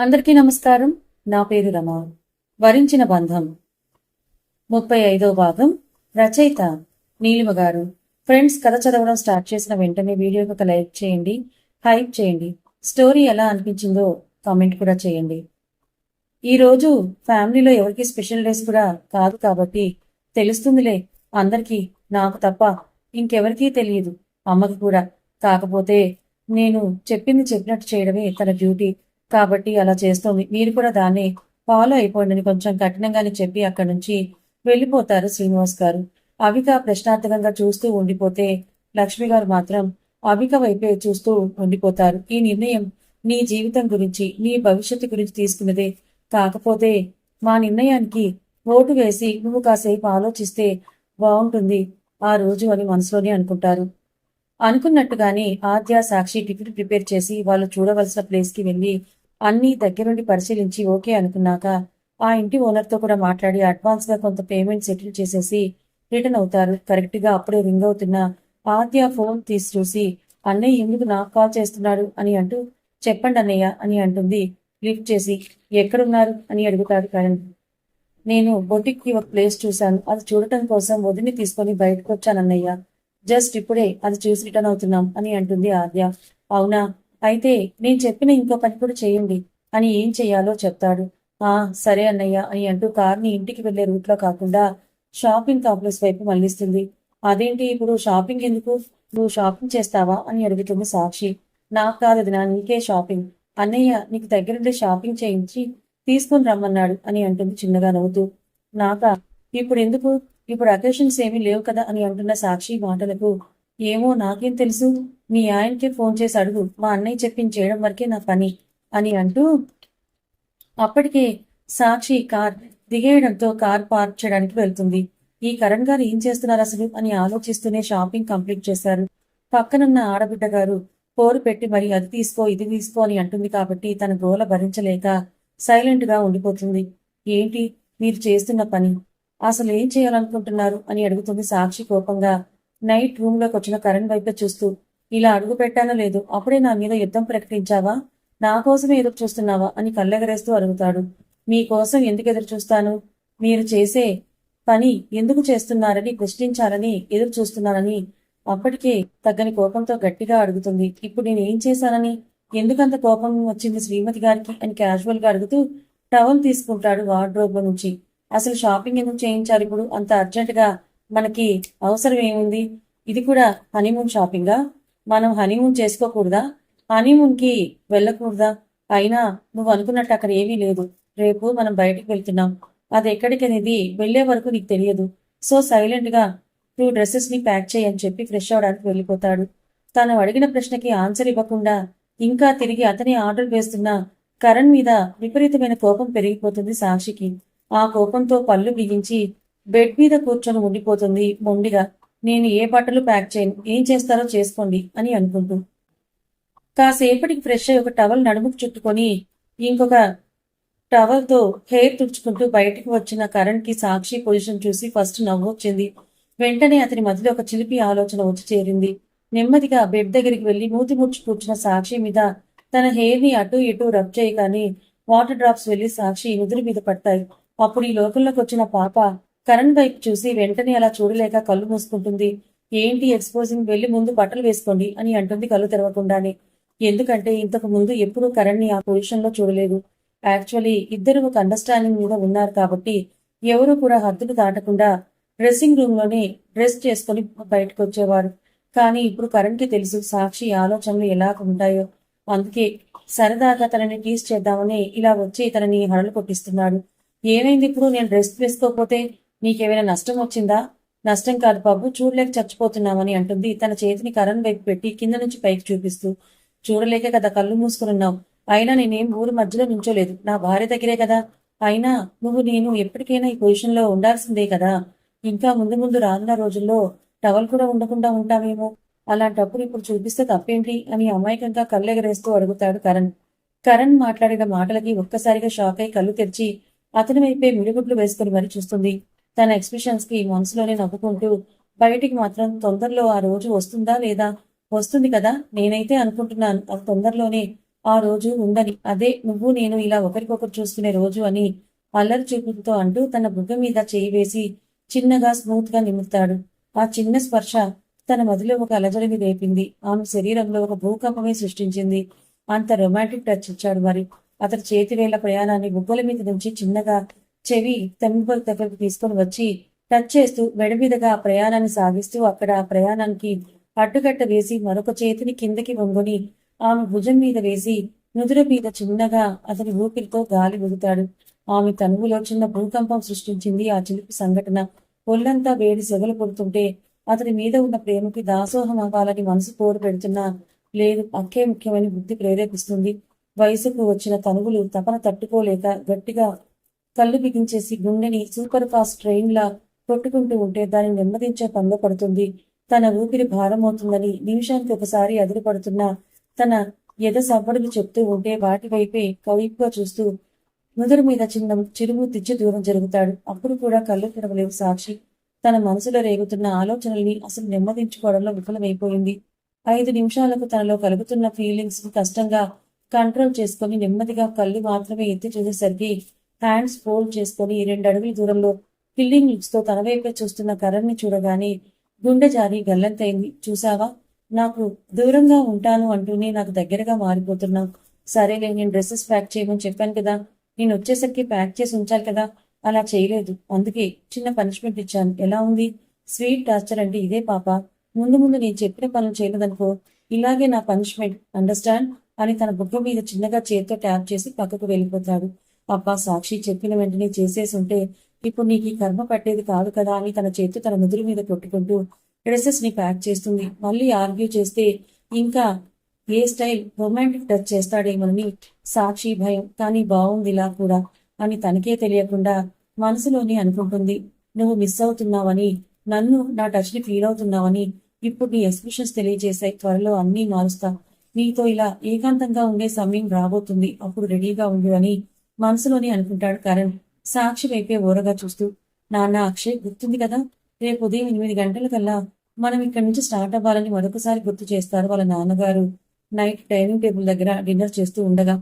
అందరికీ నమస్కారం. నా పేరు రమ. వరించిన బంధం 35వ భాగం. రచయిత నీలిమ గారు. ఫ్రెండ్స్, కథ చదవడం స్టార్ట్ చేసిన వెంటనే వీడియోకి ఒక లైక్ చేయండి, హైప్ చేయండి. స్టోరీ ఎలా అనిపించిందో కామెంట్ కూడా చేయండి. ఈరోజు ఫ్యామిలీలో ఎవరికి స్పెషల్ డేస్ కూడా కాదు కాబట్టి తెలుస్తుందిలే అందరికీ, నాకు తప్ప ఇంకెవరికీ తెలియదు, అమ్మకి కూడా. కాకపోతే నేను చెప్పింది చెప్పినట్టు చేయడమే తన డ్యూటీ కాబట్టి అలా చేస్తోంది. మీరు కూడా దాన్ని ఫాలో అయిపోండి కొంచెం కఠినంగానే చెప్పి అక్కడి నుంచి వెళ్ళిపోతారు శ్రీనివాస్ గారు. అవిక ప్రశ్నార్థకంగా చూస్తూ ఉండిపోతే లక్ష్మి గారు మాత్రం అవిక వైపే చూస్తూ ఉండిపోతారు. ఈ నిర్ణయం నీ జీవితం గురించి, నీ భవిష్యత్తు గురించి తీసుకున్నదే. కాకపోతే మా నిర్ణయానికి ఓటు వేసి నువ్వు కాసేపు ఆలోచిస్తే బాగుంటుంది ఆ రోజు అని మనసులోనే అనుకుంటారు. అనుకున్నట్టుగానే ఆద్య, సాక్షి టికెట్ ప్రిపేర్ చేసి వాళ్ళు చూడవలసిన ప్లేస్కి వెళ్ళి అన్నీ దగ్గరుండి పరిశీలించి ఓకే అనుకున్నాక ఆ ఇంటి ఓనర్తో కూడా మాట్లాడి అడ్వాన్స్గా కొంత పేమెంట్ సెటిల్ చేసేసి రిటర్న్ అవుతారు. కరెక్ట్గా అప్పుడే రింగ్ అవుతున్న ఆద్య ఫోన్ తీసి చూసి అన్నయ్య ఎందుకు నాకు కాల్ చేస్తున్నాడు అని అంటూ చెప్పండి అన్నయ్య అని అంటుంది. లిఫ్ట్ చేసి ఎక్కడున్నారు అని అడుగుతాడు కరణ్. నేను బొటిక్కి ఒక ప్లేస్ చూశాను, అది చూడటం కోసం వదిని తీసుకొని బయటకు వచ్చానన్నయ్య. జస్ట్ ఇప్పుడే అది చూసి రిటర్న్ అవుతున్నాం అని అంటుంది ఆద్య. అవునా, అయితే నేను చెప్పిన ఇంకో పని కూడా చేయండి అని ఏం చెయ్యాలో చెప్తాడు. సరే అన్నయ్య అని అంటూ కార్ని ఇంటికి వెళ్లే రూట్లో కాకుండా షాపింగ్ కాంప్లెక్స్ వైపు మళ్లిస్తుంది. అదేంటి ఇప్పుడు షాపింగ్ ఎందుకు, నువ్వు షాపింగ్ చేస్తావా అని అడుగుతుంది సాక్షి. నాకు కాదు నా, నీకే షాపింగ్. అన్నయ్య నీకు దగ్గరుండే షాపింగ్ చేయించి తీసుకుని రమ్మన్నాడు అని అంటుంది చిన్నగా నవ్వుతూ. నాకా ఇప్పుడు ఎందుకు, ఇప్పుడు అకేషన్స్ ఏమీ లేవు కదా అని అంటున్న సాక్షి మాటలకు ఏమో నాకేం తెలుసు, మీ ఆయనకే ఫోన్ చేసి అడుగు, మా అన్నయ్య చెప్పింది చేయడం వరకే నా పని అని అంటూ అప్పటికే సాక్షి కార్ దిగేయడంతో కార్ పార్క్ చేయడానికి వెళ్తుంది. ఈ కరణ్ గారు ఏం చేస్తున్నారు అసలు అని ఆలోచిస్తూనే షాపింగ్ కంప్లీట్ చేశారు. పక్కనున్న ఆడబిడ్డ గారు పోరు పెట్టి మరి అది తీసుకో ఇది తీసుకో అని అంటుంది కాబట్టి తన గోల భరించలేక సైలెంట్ గా ఉండిపోతుంది. ఏంటి మీరు చేస్తున్న పని, అసలు ఏం చేయాలనుకుంటున్నారు అని అడుగుతుంది సాక్షి కోపంగా. నైట్ రూమ్ లోకి వచ్చిన కరణ్ వైపే చూస్తూ, ఇలా అడుగు పెట్టానో లేదు, అప్పుడే నా మీద యుద్ధం ప్రకటించావా, నా కోసమే ఎదురు చూస్తున్నావా అని కళ్ళెగరేస్తూ అడుగుతాడు. మీకోసం ఎందుకు ఎదురు చూస్తాను, మీరు చేసే పని ఎందుకు చేస్తున్నారని ప్రశ్నించాలని ఎదురు చూస్తున్నానని అప్పటికే తగ్గని కోపంతో గట్టిగా అడుగుతుంది. ఇప్పుడు నేను ఏం చేశానని ఎందుకంత కోపం వచ్చింది శ్రీమతి గారికి అని క్యాజువల్ గా అడుగుతూ టవల్ తీసుకుంటాడు వార్డ్రోబ్ లో నుంచి. అసలు షాపింగ్ ఎందుకు చేయించారు ఇప్పుడు అంత అర్జెంట్ గా, మనకి అవసరం ఏముంది, ఇది కూడా హనీమూన్ షాపింగా, మనం హనీమూన్ చేసుకోకూడదా, హనీమూన్ కి వెళ్ళకూడదా, అయినా నువ్వు అనుకున్నట్టు అక్కడ ఏమీ లేదు, రేపు మనం బయటికి వెళ్తున్నాం, అది ఎక్కడికనేది వెళ్లే వరకు నీకు తెలియదు, సో సైలెంట్ గా 2 డ్రెస్సెస్ ని ప్యాక్ చేయని చెప్పి ఫ్రెష్ అవడానికి వెళ్ళిపోతాడు. తను అడిగిన ప్రశ్నకి ఆన్సర్ ఇవ్వకుండా ఇంకా తిరిగి అతని ఆర్డర్ వేస్తున్న కరణ్ మీద విపరీతమైన కోపం పెరిగిపోతుంది సాక్షికి. ఆ కోపంతో పళ్ళు బిగించి బెడ్ మీద కూర్చొని ఉండిపోతుంది మొండిగా. నేను ఏ బట్టలు ప్యాక్ చేయను, ఏం చేస్తారో చేసుకోండి అని అనుకుంటూ కాసేపటికి ఫ్రెష్ అయ్యి ఒక టవల్ నడుముకు చుట్టుకొని ఇంకొక టవల్ తో హెయిర్ తుడుచుకుంటూ బయటికి వచ్చిన కరణ్ కి సాక్షి పొజిషన్ చూసి ఫస్ట్ నవ్వు వచ్చింది. వెంటనే అతని మధ్యలో ఒక చిలిపి ఆలోచన వచ్చి చేరింది. నెమ్మదిగా బెడ్ దగ్గరికి వెళ్లి మూతి ముడుచు కూర్చున్న సాక్షి మీద తన హెయిర్ ని అటూ ఇటూ రబ్ చేయగానే వాటర్ డ్రాప్స్ వెళ్లి సాక్షి నుదురు మీద పడతాయి. అప్పుడు ఈ లోకంలోకి వచ్చిన పాప కరణ్ వైపు చూసి వెంటనే అలా చూడలేక కళ్ళు మూసుకుంటుంది. ఏంటి ఎక్స్పోజింగ్, వెళ్లి ముందు బట్టలు వేసుకోండి అని అంటుంది కళ్ళు తెరవకుండానే. ఎందుకంటే ఇంతకు ముందు ఎప్పుడూ కరణ్ ని ఆ పొజిషన్ లో చూడలేదు. యాక్చువల్లీ ఇద్దరు ఒక అండర్స్టాండింగ్ మీద ఉన్నారు కాబట్టి ఎవరూ కూడా హద్దులు దాటకుండా డ్రెస్సింగ్ రూమ్ లోనే డ్రెస్ చేసుకుని బయటకు వచ్చేవారు. కానీ ఇప్పుడు కరణ్ కి తెలుసు సాక్షి ఆలోచనలు ఎలా ఉంటాయో. అందుకే సరదాగా తనని టీస్ చేద్దామని ఇలా వచ్చి తనని హడలు కొట్టిస్తున్నాడు. ఏమైంది ఇప్పుడు, నేను డ్రెస్ వేసుకోకపోతే నీకేమైనా నష్టం వచ్చిందా, నష్టం కాదు బాబు, చూడలేక చచ్చిపోతున్నామని అంటుంది తన చేతిని కరణ్ వైపు పెట్టి కింద నుంచి పైకి చూపిస్తూ. చూడలేక కదా కళ్ళు మూసుకున్నావు, అయినా నేనేం ఊరు మధ్యలో నుంచోలేదు, నా భార్య దగ్గరే కదా, అయినా నేను ఎప్పటికైనా ఈ పొజిషన్ లో ఉండాల్సిందే కదా, ఇంకా ముందు ముందు రానున్న రోజుల్లో టవల్ కూడా ఉండకుండా ఉంటామేమో, అలాంటప్పుడు ఇప్పుడు చూపిస్తే తప్పేంటి అని అమాయకంగా కళ్ళెగరేస్తూ అడుగుతాడు కరణ్. కరణ్ మాట్లాడిన మాటలకి ఒక్కసారిగా షాక్ అయి కళ్ళు తెరిచి అతని వైపే మిడిగుడ్లు వేసుకుని మరీ చూస్తుంది. తన ఎక్స్ప్రెషన్స్ కి మనసులోనే నవ్వుకుంటూ బయటికి మాత్రం తొందరలో ఆ రోజు వస్తుందా లేదా, వస్తుంది కదా, నేనైతే అనుకుంటున్నాను అది తొందరలోనే ఆ రోజు ఉందని, అదే నువ్వు నేను ఇలా ఒకరికొకరు చూసుకునే రోజు అని అల్లరి చూపులతో అంటూ తన బుగ్గ మీద చేయి వేసి చిన్నగా స్మూత్ గా నిమురుతాడు. ఆ చిన్న స్పర్శ తన మదిలో ఒక అలజడిని రేపింది. ఆమె శరీరంలో ఒక భూకంపమే సృష్టించింది. అంత రొమాంటిక్ టచ్ ఇచ్చాడు మరి. అతని చేతివేళ్ల ప్రయాణాన్ని బుగ్గల మీద నుంచి చిన్నగా చెవి తెంపుల దగ్గరకు తీసుకొని వచ్చి టచ్ చేస్తూ మెడ మీదుగా ఆ ప్రయాణాన్ని సాగిస్తూ అక్కడ ఆ ప్రయాణానికి అడ్డుకట్ట వేసి మరొక చేతిని కిందకి వంగుని ఆమె భుజం మీద వేసి నుదురు మీద చిన్నగా అతని ఊపిరితో గాలి ఊదుతాడు. ఆమె తనువులో చిన్న భూకంపం సృష్టించింది ఆ చిలిపి సంఘటన. ఒళ్ళంతా వేడి సెగలు పుడుతుంటే అతని మీద ఉన్న ప్రేమకి దాసోహం అవ్వాలని మనసు కోరు పెడుతున్నా లేదు, అక్కే ముఖ్యమని బుద్ధి ప్రేరేపిస్తుంది. వయసుకు వచ్చిన తనువులు తపన తట్టుకోలేక గట్టిగా కళ్ళు బిగించేసి గుండెని సూపర్ ఫాస్ట్ ట్రైన్ లా కొట్టుకుంటూ ఉంటే దాన్ని నెమ్మదించే పనిలో పడుతుంది. తన ఊపిరి భారమవుతుందని నిమిషానికి ఒకసారి అదిరిపడుతున్న తన ఎద సవ్వడులు చెప్తూ ఉంటే వాటి వైపే కవిపుగా చూస్తూ నుదురు మీద చిన్న చిరుము తెచ్చి దూరం జరుగుతాడు. అప్పుడు కూడా కళ్ళు తెరవలేవు సాక్షి. తన మనసులో రేగుతున్న ఆలోచనల్ని అసలు నెమ్మదించుకోవడంలో విఫలమైపోయింది. 5 నిమిషాలకు తనలో కలుగుతున్న ఫీలింగ్స్ ని కష్టంగా కంట్రోల్ చేసుకుని నెమ్మదిగా కళ్ళు మాత్రమే ఎత్తి చూసేసరికి హ్యాండ్స్ ఫోల్డ్ చేసుకుని 2 అడుగుల దూరంలో కిల్లింగ్ లుక్స్ తో తన వైపే చూస్తున్న కరణ్ని చూడగానే గుండె జారి గల్లంతైంది. చూసావా, నాకు దూరంగా ఉంటాను అంటూనే నాకు దగ్గరగా మారిపోతున్నావు. సరేలే, నేను డ్రెస్సెస్ ప్యాక్ చేయమని చెప్పాను కదా, నేను వచ్చేసరికి ప్యాక్ చేసి ఉంచాలి కదా, అలా చేయలేదు. అందుకే చిన్న పనిష్మెంట్ ఇచ్చాను. ఎలా ఉంది? స్వీట్ టార్చర్ అంటే ఇదే పాప. ముందు ముందు నేను చెప్పిన పనులు చేయలేదనుకో, ఇలాగే నా పనిష్మెంట్, అండర్స్టాండ్ అని తన బుగ్గ మీద చిన్నగా చేతితో ట్యాప్ చేసి పక్కకు వెళ్ళిపోతాడు. అబ్బా సాక్షి, చెప్పిన వెంటనే చేసేసి ఉంటే ఇప్పుడు నీకు ఈ కర్మ పట్టేది కాదు కదా అని తన చేతి తన నుదురు మీద కొట్టుకుంటూ డ్రెస్సెస్ ని ప్యాక్ చేస్తుంది. మళ్ళీ ఆర్గ్యూ చేస్తే ఇంకా ఏ స్టైల్ రొమాంటిక్ టచ్ చేస్తాడేమోనని సాక్షి భయం. కానీ బాగుందిలా కూడా అని తనకే తెలియకుండా మనసులోని అనుకుంటుంది. నువ్వు మిస్ అవుతున్నావని, నన్ను నా టచ్ ని ఫీల్ అవుతున్నావని ఇప్పుడు నీ ఎక్స్ప్రెషన్స్ తెలియజేశాయి. త్వరలో అన్నీ మారుస్తా. నీతో ఇలా ఏకాంతంగా ఉండే సమయం రాబోతుంది. అప్పుడు రెడీగా ఉండు అని మనసులోని అనుకుంటాడు కరణ్ సాక్షి వైపే ఓరగా చూస్తూ. నాన్న, అక్షయ్ గుర్తుంది కదా, రేపు ఉదయం 8 గంటలకల్లా మనం ఇక్కడి నుంచి స్టార్ట్ అవ్వాలని మరొకసారి గుర్తు చేస్తారు వాళ్ళ నాన్నగారు. నైట్ డైనింగ్ టేబుల్ దగ్గర డిన్నర్ చేస్తూ ఉండగా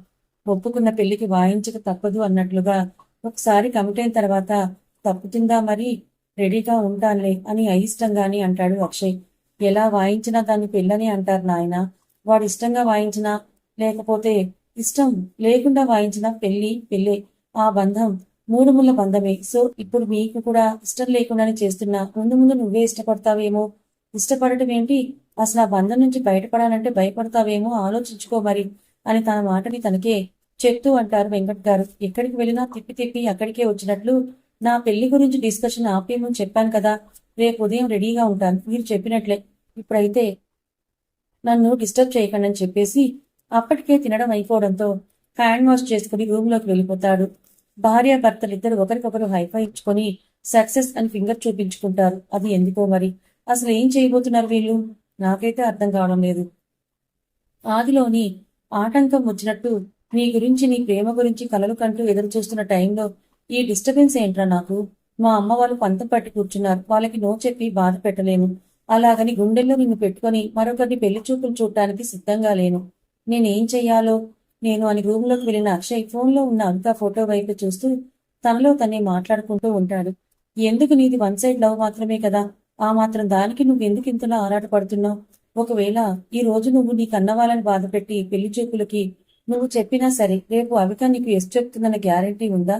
ఒప్పుకున్న పెళ్లికి వాయించక తప్పదు అన్నట్లుగా ఒకసారి కమిట్ అయిన తర్వాత తప్పుతుందా మరి, రెడీగా ఉంటానులే అని అయిష్టంగాని అంటాడు అక్షయ్. ఎలా వాయించినా దాన్ని పెళ్ళని అంటారు నాయన. వాడు ఇష్టంగా వాయించినా లేకపోతే ఇష్టం లేకుండా వాయించినా పెళ్లి పెళ్ళే. ఆ బంధం 3 ముళ్ళ బంధమే. సో ఇప్పుడు మీకు కూడా ఇష్టం లేకుండానే చేస్తున్నా, ముందు ముందు నువ్వే ఇష్టపడతావేమో. ఇష్టపడటం ఏంటి, అసలు ఆ బంధం నుంచి బయటపడాలంటే భయపడతావేమో, ఆలోచించుకో మరి అని తన మాటని తనకే చెప్తూ అంటారు వెంకట్ గారు. ఎక్కడికి వెళ్ళినా తిప్పి తిప్పి అక్కడికే వచ్చినట్లు నా పెళ్లి గురించి డిస్కషన్ ఆపేయమని చెప్పాను కదా, రేపు ఉదయం రెడీగా ఉంటాను మీరు చెప్పినట్లే. ఇప్పుడైతే నన్ను డిస్టర్బ్ చేయకండి అని చెప్పేసి అప్పటికే తినడం అయిపోవడంతో హ్యాండ్ వాష్ చేసుకుని రూమ్ లోకి వెళ్ళిపోతాడు. భార్యాభర్తలిద్దరు ఒకరికొకరు హైఫై ఇచ్చుకొని సక్సెస్ అని ఫింగర్ చూపించుకుంటారు. అది ఎందుకో మరి. అసలు ఏం చేయబోతున్నారు వీళ్ళు, నాకైతే అర్థం కావడం లేదు. ఆదిలోని ఆటంకం వచ్చినట్టు నీ గురించి, నీ ప్రేమ గురించి కలలు కంటూ ఎదురు చూస్తున్న టైంలో ఈ డిస్టర్బెన్స్ ఏంట్రా నాకు. మా అమ్మ వాళ్ళు పంతం పట్టి కూర్చున్నారు, వాళ్ళకి నో చెప్పి బాధ పెట్టలేను. అలాగని గుండెల్లో నిన్ను పెట్టుకొని మరొకరిని పెళ్లి చూపులు చూడటానికి సిద్ధంగా లేను. నేనేం చెయ్యాలో నేను అని రూమ్లోకి వెళ్ళిన అక్షయ్ ఫోన్లో ఉన్న అంతా ఫోటో వైపు చూస్తూ తనలో తనే మాట్లాడుకుంటూ ఉంటాడు. ఎందుకు, నీది 1 సైడ్ లవ్ మాత్రమే కదా, ఆ మాత్రం దానికి నువ్వెందుకు ఇంతలా ఆరాటపడుతున్నావు? ఒకవేళ ఈ రోజు నువ్వు నీ కన్నవాళ్ళని బాధపెట్టి పెళ్లి చూపులకి నువ్వు చెప్పినా సరే, రేపు అవిక నీకు ఎస్ చెప్తుందన్న గ్యారంటీ ఉందా?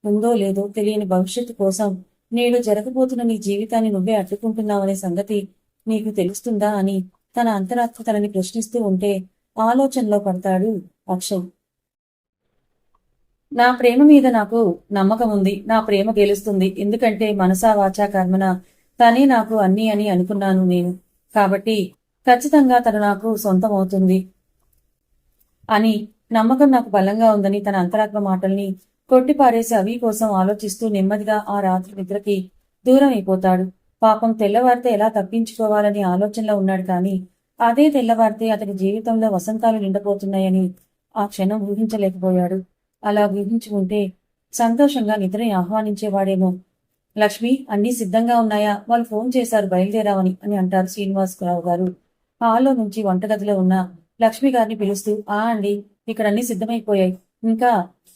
ఉందో లేదో తెలియని భవిష్యత్తు కోసం నేడు జరగబోతున్న నీ జీవితాన్ని నువ్వే అడ్డుకుంటున్నావనే సంగతి నీకు తెలుస్తుందా అని తన అంతరాత్మ తనని ప్రశ్నిస్తూ ఉంటే ఆలోచనలో పడతాడు అక్షయ్. నా ప్రేమ మీద నాకు నమ్మకం ఉంది. నా ప్రేమ గెలుస్తుంది. ఎందుకంటే మనసా వాచా కర్మన తనే నాకు అన్నీ అని అనుకున్నాను నేను. కాబట్టి ఖచ్చితంగా తను నాకు సొంతం అవుతుంది అని నమ్మకం నాకు బలంగా ఉందని తన అంతరాత్మ మాటల్ని కొట్టిపారేసి అవి కోసం ఆలోచిస్తూ నెమ్మదిగా ఆ రాత్రి నిద్రకి దూరం అయిపోతాడు. పాపం తెల్లవారితే ఎలా తప్పించుకోవాలని ఆలోచనలో ఉన్నాడు కానీ అదే తెల్లవారితే అతని జీవితంలో వసంతాలు నిండపోతున్నాయని ఆ క్షణం ఊహించలేకపోయాడు. అలా ఊహించుకుంటే సంతోషంగా నిద్రని ఆహ్వానించేవాడేమో. లక్ష్మి, అన్నీ సిద్ధంగా ఉన్నాయా? వాళ్ళు ఫోన్ చేశారు బయలుదేరావని అని అంటారు శ్రీనివాసరావు గారు హాల్లో నుంచి వంటగదిలో ఉన్న లక్ష్మి గారిని పిలుస్తూ. ఆ అండి, ఇక్కడ అన్ని సిద్ధమైపోయాయి. ఇంకా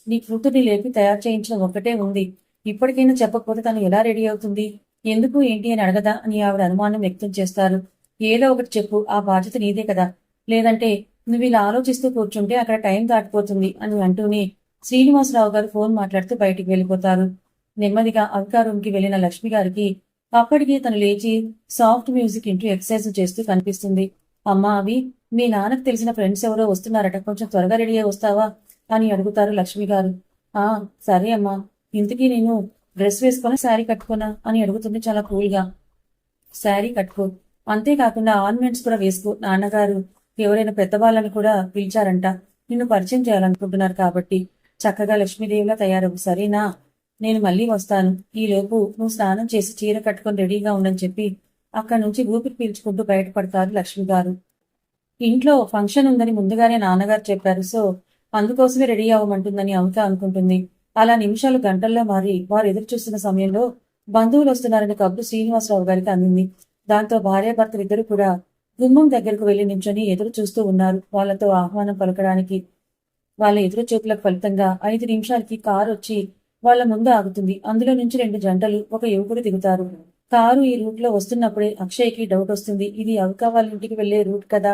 నీ కూతుర్ని లేపి తయారు చేయించడం ఒక్కటే ఉంది. ఇప్పటికైనా చెప్పకపోతే తను ఎలా రెడీ అవుతుంది? ఎందుకు ఏంటి అని అడగదా అని ఆవిడ అనుమానం వ్యక్తం చేస్తారు. ఏదో ఒకటి చెప్పు, ఆ బాధ్యత నీదే కదా. లేదంటే నువ్వు ఇలా ఆలోచిస్తూ కూర్చుంటే అక్కడ టైం దాటిపోతుంది అని అంటూనే శ్రీనివాసరావు గారు ఫోన్ మాట్లాడుతూ బయటికి వెళ్ళిపోతారు. నెమ్మదిగా అవికా రూమ్ కి వెళ్లిన లక్ష్మి గారికి అప్పటికే తను లేచి సాఫ్ట్ మ్యూజిక్ ఇంటూ ఎక్సర్సైజ్ చేస్తూ కనిపిస్తుంది. అమ్మా అవి మీ నాన్నకు తెలిసిన ఫ్రెండ్స్ ఎవరో వస్తున్నారట, కొంచెం త్వరగా రెడీ అయి వస్తావా అని అడుగుతారు లక్ష్మి గారు. ఆ సరే అమ్మా, ఇంతకీ నేను డ్రెస్ వేసుకొని శారీ కట్టుకున్నా అని అడుగుతుంది చాలా కూల్గా. శారీ కట్టుకో, అంతేకాకుండా ఆర్నమెంట్స్ కూడా వేసుకో. నాన్నగారు ఎవరైనా పెద్దవాళ్ళని కూడా పిలిచారంట, నిన్ను పరిచయం చేయాలనుకుంటున్నారు కాబట్టి చక్కగా లక్ష్మీదేవిలా తయారవు, సరేనా? నేను మళ్ళీ వస్తాను. ఈలోపు నువ్వు స్నానం చేసి చీర కట్టుకొని రెడీగా ఉండని చెప్పి అక్కడి నుంచి ఊపిరి పీల్చుకుంటూ బయటపడతారు లక్ష్మి గారు. ఇంట్లో ఫంక్షన్ ఉందని ముందుగానే నాన్నగారు చెప్పారు, సో అందుకోసమే రెడీ అవ్వమంటుందని అమిత అనుకుంటుంది. అలా నిమిషాలు గంటల్లో మారి వారు ఎదురు చూస్తున్న సమయంలో బంధువులు వస్తున్నారని కబురు శ్రీనివాసరావు గారికి అందింది. దాంతో భార్యాభర్తలిద్దరూ కూడా గుమ్మం దగ్గరకు వెళ్లి నించొని ఎదురు చూస్తూ ఉన్నారు వాళ్లతో ఆహ్వానం పలకడానికి. వాళ్ళ ఎదురు చూపులకు ఫలితంగా 5 నిమిషాలకి కారు వచ్చి వాళ్ల ముందు ఆగుతుంది. అందులో నుంచి 2 జంటలు, ఒక యువకుడు దిగుతారు. కారు ఈ రూట్ లో వస్తున్నప్పుడే అక్షయ్కి డౌట్ వస్తుంది. ఇది అవికా వాళ్ళ ఇంటికి వెళ్లే రూట్ కదా,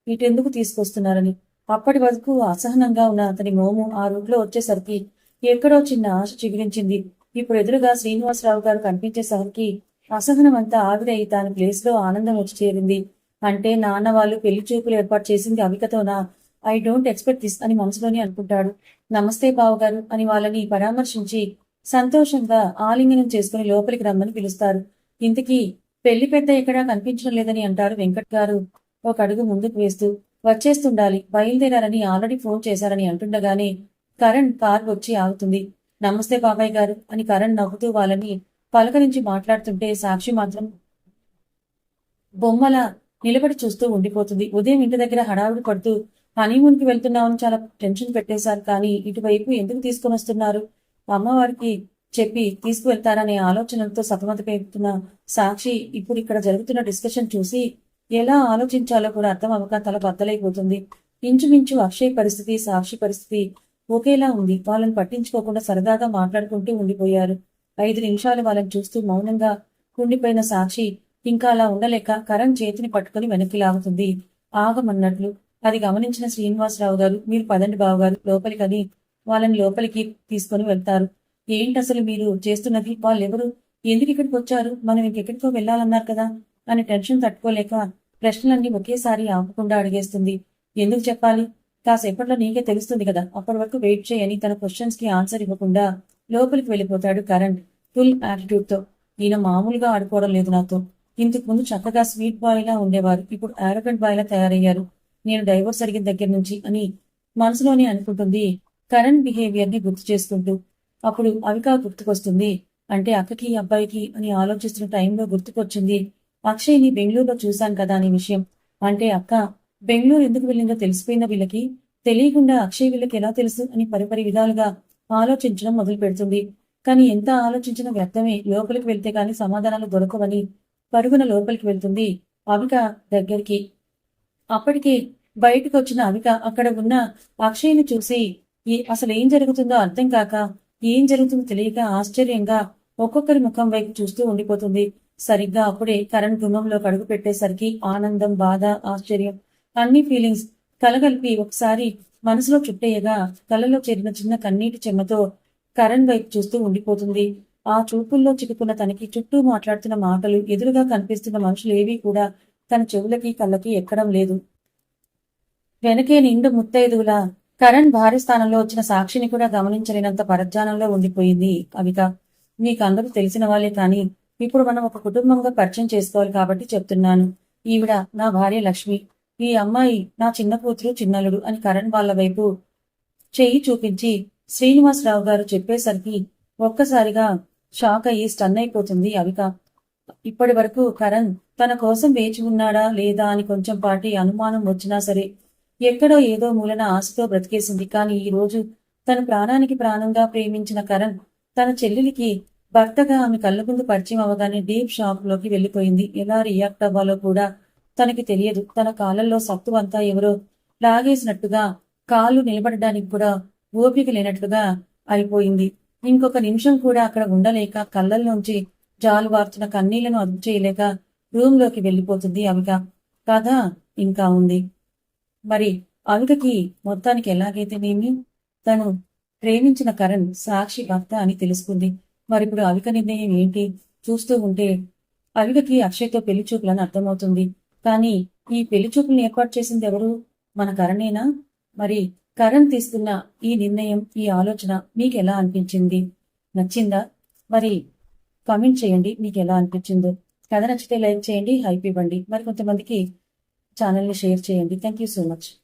ఇటెందుకు తీసుకొస్తున్నారని. అప్పటి వరకు అసహనంగా ఉన్న అతని మోము ఆ రూట్ లో వచ్చేసరికి ఎక్కడో చిన్న ఆశ చిగురించింది. ఇప్పుడు ఎదురుగా శ్రీనివాసరావు గారు కనిపించేసరికి అసహనం అంతా ఆవిరయి తన ప్లేస్ లో ఆనందం వచ్చి చేరింది. అంటే నాన్న వాళ్ళు పెళ్లి చూపులు ఏర్పాటు చేసింది అవికతోనా? ఐ డోంట్ ఎక్స్పెక్ట్ దిస్ అని మనసులోనే అనుకుంటాడు. నమస్తే బావగారు అని వాళ్ళని పరామర్శించి సంతోషంగా ఆలింగనం చేసుకుని లోపలికి రమ్మని పిలుస్తారు. ఇంతకీ పెళ్లి పెద్ద ఎక్కడా కనిపించడం లేదని అంటారు వెంకట్ గారు ఒక అడుగు ముందుకు వేస్తూ. వచ్చేస్తుండాలి, బయలుదేరారని ఆల్రెడీ ఫోన్ చేశారని అంటుండగానే కరణ్ కార్ వచ్చి ఆగుతుంది. నమస్తే బాబాయ్ గారు అని కరణ్ నవ్వుతూ వాళ్ళని పలకరించి మాట్లాడుతుంటే సాక్షి మాత్రం బొమ్మల నిలబడి చూస్తూ ఉండిపోతుంది. ఉదయం ఇంటి దగ్గర హడావుడి పడుతూ హనీమూన్ కి వెళ్తున్నామని చాలా టెన్షన్ పెట్టేశారు, కానీ ఇటువైపు ఎందుకు తీసుకుని వస్తున్నారు? అమ్మవారికి చెప్పి తీసుకువెళ్తారనే ఆలోచనలతో సతమతమవుతున్న సాక్షి ఇప్పుడు ఇక్కడ జరుగుతున్న డిస్కషన్ చూసి ఎలా ఆలోచించాలో కూడా అర్థం అవ్వక తల బద్దలైపోతుంది. ఇంచుమించు అక్షయ్ పరిస్థితి, సాక్షి పరిస్థితి ఒకేలా ఉంది. వాళ్ళని పట్టించుకోకుండా సరదాగా మాట్లాడుకుంటూ ఉండిపోయారు. 5 నిమిషాలు వాళ్ళని చూస్తూ మౌనంగా ఉండిపోయిన సాక్షి ఇంకా అలా ఉండలేక కరణ్ చేతిని పట్టుకుని వెనక్కి లాగుతుంది, ఆగమన్నట్లు. అది గమనించిన శ్రీనివాసరావు గారు, మీరు పదండి బావగారు లోపలికని వాళ్ళని లోపలికి తీసుకుని వెళ్తారు. ఏంటసలు మీరు చేస్తున్నది? వాళ్ళెవరు? ఎందుకు ఇక్కడికి వచ్చారు? మనం ఇంకెక్కడికో వెళ్ళాలన్నారు కదా అని టెన్షన్ తట్టుకోలేక ప్రశ్నలన్నీ ఒకేసారి ఆపకుండా అడిగేస్తుంది. ఎందుకు చెప్పాలి? కాసేపట్లో నీకే తెలుస్తుంది కదా, అప్పటి వరకు వెయిట్ చేయని తన క్వశ్చన్స్ కి ఆన్సర్ ఇవ్వకుండా లోపలికి వెళ్ళిపోతాడు కరణ్ ఫుల్ యాటిట్యూడ్ తో. ఈయన మామూలుగా ఆడుకోవడం లేదు నాతో. ఇంతకు ముందు చక్కగా స్వీట్ బాయ్ లా ఉండేవారు, ఇప్పుడు ఆరోగెంట్ బాయ్ లా తయారయ్యారు. నేను డైవోర్స్ అడిగిన దగ్గర నుంచి అని మనసులోనే అనుకుంటుంది కరణ్ బిహేవియర్ ని గుర్తు చేసుకుంటూ. అప్పుడు అవికా గుర్తుకొస్తుంది. అంటే అక్కకి అబ్బాయికి అని ఆలోచిస్తున్న టైంలో గుర్తుకొచ్చింది అక్షయ్ని బెంగళూరులో చూశాను కదా అనే విషయం. అంటే అక్క బెంగళూరు ఎందుకు వెళ్ళిందో తెలిసిపోయిన వీళ్ళకి, తెలియకుండా అక్షయ్ వీళ్ళకి ఎలా తెలుసు అని పరిపరి విధాలుగా ఆలోచించడం మొదలు పెడుతుంది. కానీ ఎంత ఆలోచించినా వ్యర్థమే. లోపలికి వెళ్తే కానీ సమాధానాలు దొరకవని పరుగున లోపలికి వెళ్తుంది అవిక దగ్గరికి. అప్పటికే బయటకు వచ్చిన అవిక అక్కడ ఉన్న అక్షయ్ని చూసి అసలు ఏం జరుగుతుందో అర్థం కాక, ఏం జరుగుతుందో తెలియక ఆశ్చర్యంగా ఒక్కొక్కరి ముఖం వైపు చూస్తూ ఉండిపోతుంది. సరిగ్గా అప్పుడే కరణ్ గుమ్మంలో అడుగు పెట్టేసరికి ఆనందం, బాధ, ఆశ్చర్యం అన్ని ఫీలింగ్స్ కలగలిపి ఒకసారి మనసులో చుట్టేయగా కళ్ళలో చేరిన చిన్న కన్నీటి చెమ్మతో కరణ్ వైపు చూస్తూ ఉండిపోతుంది. ఆ చూపుల్లో చిక్కుకున్న తనకి చుట్టూ మాట్లాడుతున్న మాటలు, ఎదురుగా కనిపిస్తున్న మనుషులు ఏవీ కూడా తన చెవులకి కళ్ళకి ఎక్కడం లేదు. వెనకే నిండు ముత్తైదువులా కరణ్ భార్య స్థానంలో వచ్చిన సాక్షిని కూడా గమనించలేనంత పరధ్యానంలో ఉండిపోయింది అవిక. మీకందరూ తెలిసిన వాళ్ళే, కానీ ఇప్పుడు మనం ఒక కుటుంబంగా పరిచయం చేసుకోవాలి కాబట్టి చెప్తున్నాను. ఈవిడ నా భార్య లక్ష్మి, ఈ అమ్మాయి నా చిన్న కూతురు చిన్నలుడు అని కరణ్ వాళ్ళ వైపు చెయ్యి చూపించి శ్రీనివాసరావు గారు చెప్పేసరికి ఒక్కసారిగా షాక్ అయ్యి స్టన్ అయిపోతుంది అవిక. ఇప్పటి వరకు కరణ్ తన కోసం వేచి ఉన్నాడా లేదా అని కొంచెం పాటి అనుమానం వచ్చినా సరే ఎక్కడో ఏదో మూలన ఆశతో బ్రతికేసింది. కానీ ఈ రోజు తన ప్రాణానికి ప్రాణంగా ప్రేమించిన కరణ్ తన చెల్లెలికి భర్తగా ఆమె కళ్ళ ముందు పరిచయం అవగానే డీప్ షాక్ లోకి వెళ్లిపోయింది. ఎలా రియాక్ట్ అవ్వాలో కూడా తనకి తెలియదు. తన కాళ్ళల్లో సత్తు అంతా ఎవరో లాగేసినట్టుగా కాళ్ళు నిలబడడానికి కూడా ఓపిక లేనట్లుగా అయిపోయింది. ఇంకొక నిమిషం కూడా అక్కడ ఉండలేక కళ్ళల్లోంచి జాలువారుతున్న కన్నీళ్లను అదుపు చేయలేక రూంలోకి వెళ్ళిపోతుంది అవిక. కథ ఇంకా ఉంది. మరి అవికకి మొత్తానికి ఎలాగైతేనేమి తను ప్రేమించిన కరణ్ సాక్షి భర్త అని తెలుసుకుంది. మరిప్పుడు అవిక నిర్ణయం ఏంటి? చూస్తూ ఉంటే అవికకి అక్షయ్తో పెళ్లి చూపులని అర్థమవుతుంది. కానీ ఈ పెళ్లి చూపులను ఏర్పాటు చేసింది ఎవరు? మన కరణేనా? మరి కరణ్ తీసుకున్న ఈ నిర్ణయం, ఈ ఆలోచన మీకు ఎలా అనిపించింది? నచ్చిందా? మరి కామెంట్ చేయండి మీకు ఎలా అనిపించిందో. కథ నచ్చితే లైక్ చేయండి, హైప్ ఇవ్వండి. మరి కొంతమందికి ఛానల్ని షేర్ చేయండి. Thank you so much.